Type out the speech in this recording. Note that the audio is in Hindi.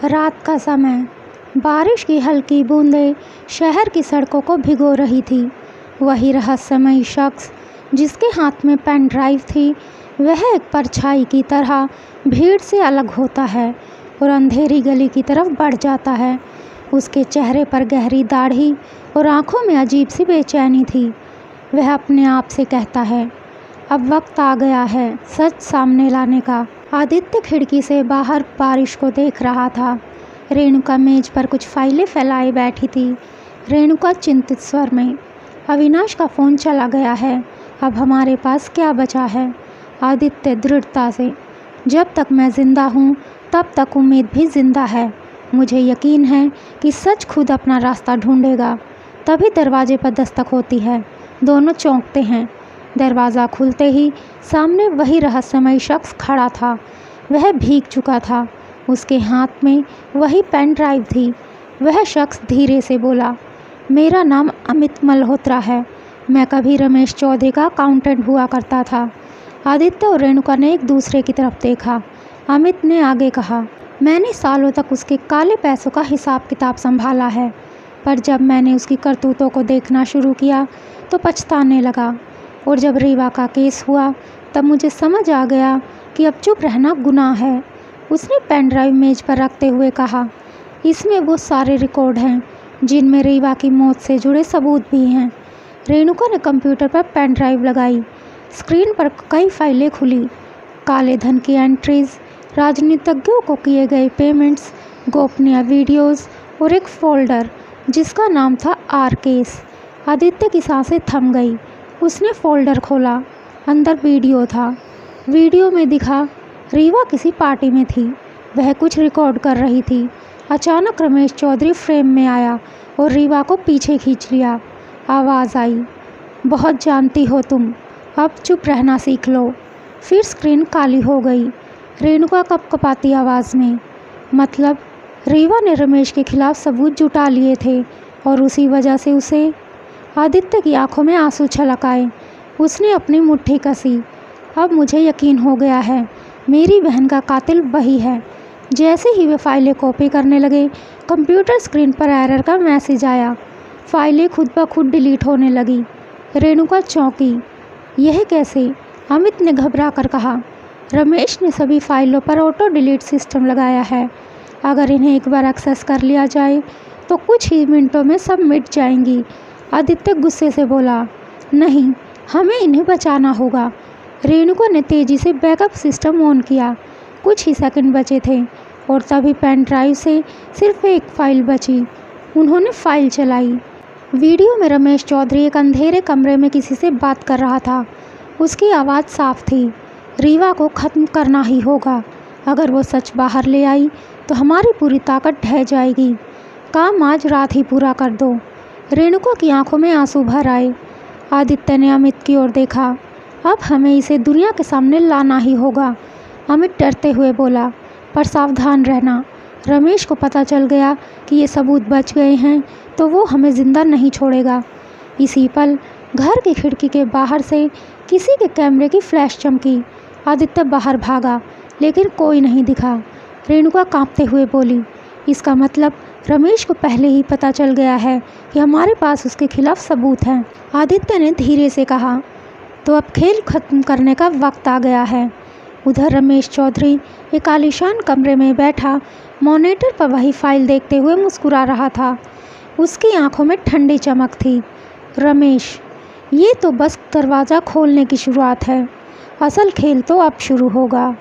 रात का समय, बारिश की हल्की बूंदें शहर की सड़कों को भिगो रही थी। वही रहस्यमयी शख्स जिसके हाथ में पेन ड्राइव थी, वह एक परछाई की तरह भीड़ से अलग होता है और अंधेरी गली की तरफ बढ़ जाता है। उसके चेहरे पर गहरी दाढ़ी और आंखों में अजीब सी बेचैनी थी। वह अपने आप से कहता है, अब वक्त आ गया है सच सामने लाने का। आदित्य खिड़की से बाहर बारिश को देख रहा था। रेणुका मेज पर कुछ फाइलें फैलाए बैठी थी। रेणुका चिंतित स्वर में, अविनाश का फ़ोन चला गया है, अब हमारे पास क्या बचा है। आदित्य दृढ़ता से, जब तक मैं ज़िंदा हूँ तब तक उम्मीद भी ज़िंदा है। मुझे यकीन है कि सच खुद अपना रास्ता ढूंढेगा। तभी दरवाजे पर दस्तक होती है। दोनों चौंकते हैं। दरवाज़ा खुलते ही सामने वही रहस्यमयी शख्स खड़ा था। वह भीग चुका था। उसके हाथ में वही पेन ड्राइव थी। वह शख्स धीरे से बोला, मेरा नाम अमित मल्होत्रा है। मैं कभी रमेश चौधरी का अकाउंटेंट हुआ करता था। आदित्य और रेणुका ने एक दूसरे की तरफ देखा। अमित ने आगे कहा, मैंने सालों तक उसके काले पैसों का हिसाब किताब संभाला है, पर जब मैंने उसकी करतूतों को देखना शुरू किया तो पछताने लगा। और जब रीवा का केस हुआ तब मुझे समझ आ गया कि अब चुप रहना गुनाह है। उसने पेन ड्राइव मेज पर रखते हुए कहा, इसमें वो सारे रिकॉर्ड हैं जिनमें रीवा की मौत से जुड़े सबूत भी हैं। रेणुका ने कंप्यूटर पर पेन ड्राइव लगाई। स्क्रीन पर कई फाइलें खुली। काले धन की एंट्रीज, राजनीतिज्ञों को किए गए पेमेंट्स, गोपनीय वीडियोस और एक फोल्डर जिसका नाम था आर केस। आदित्य की सांसें थम गई। उसने फोल्डर खोला। अंदर वीडियो था। वीडियो में दिखा रीवा किसी पार्टी में थी। वह कुछ रिकॉर्ड कर रही थी। अचानक रमेश चौधरी फ्रेम में आया और रीवा को पीछे खींच लिया। आवाज़ आई, बहुत जानती हो तुम, अब चुप रहना सीख लो। फिर स्क्रीन काली हो गई। रेणुका कपकपाती आवाज़ में, मतलब रीवा ने रमेश के खिलाफ सबूत जुटा लिए थे और उसी वजह से उसे। आदित्य की आंखों में आंसू छलक आए। उसने अपनी मुट्ठी कसी। अब मुझे यकीन हो गया है, मेरी बहन का कातिल वही है। जैसे ही वे फाइलें कॉपी करने लगे, कंप्यूटर स्क्रीन पर एरर का मैसेज आया। फाइलें खुद ब खुद डिलीट होने लगी। रेणुका चौंकी। यह कैसे? अमित ने घबरा कर कहा, रमेश ने सभी फाइलों पर ऑटो डिलीट सिस्टम लगाया है। अगर इन्हें एक बार एक्सेस कर लिया जाए तो कुछ ही मिनटों में सब मिट जाएंगी। आदित्य गुस्से से बोला, नहीं, हमें इन्हें बचाना होगा। रेणुका ने तेज़ी से बैकअप सिस्टम ऑन किया। कुछ ही सेकंड बचे थे और तभी पेन ड्राइव से सिर्फ एक फाइल बची। उन्होंने फाइल चलाई। वीडियो में रमेश चौधरी एक अंधेरे कमरे में किसी से बात कर रहा था। उसकी आवाज़ साफ थी, रीवा को ख़त्म करना ही होगा। अगर वो सच बाहर ले आई तो हमारी पूरी ताकत ढह जाएगी। काम आज रात ही पूरा कर दो। रेणुका की आंखों में आंसू भर आए। आदित्य ने अमित की ओर देखा। अब हमें इसे दुनिया के सामने लाना ही होगा। अमित डरते हुए बोला, पर सावधान रहना। रमेश को पता चल गया कि ये सबूत बच गए हैं तो वो हमें ज़िंदा नहीं छोड़ेगा। इसी पल घर की खिड़की के बाहर से किसी के कैमरे की फ्लैश चमकी। आदित्य बाहर भागा, लेकिन कोई नहीं दिखा। रेणुका कांपते हुए बोली, इसका मतलब रमेश को पहले ही पता चल गया है कि हमारे पास उसके खिलाफ सबूत हैं। आदित्य ने धीरे से कहा, तो अब खेल खत्म करने का वक्त आ गया है। उधर रमेश चौधरी एक आलीशान कमरे में बैठा मॉनिटर पर वही फाइल देखते हुए मुस्कुरा रहा था। उसकी आंखों में ठंडी चमक थी। रमेश, ये तो बस दरवाज़ा खोलने की शुरुआत है। असल खेल तो अब शुरू होगा।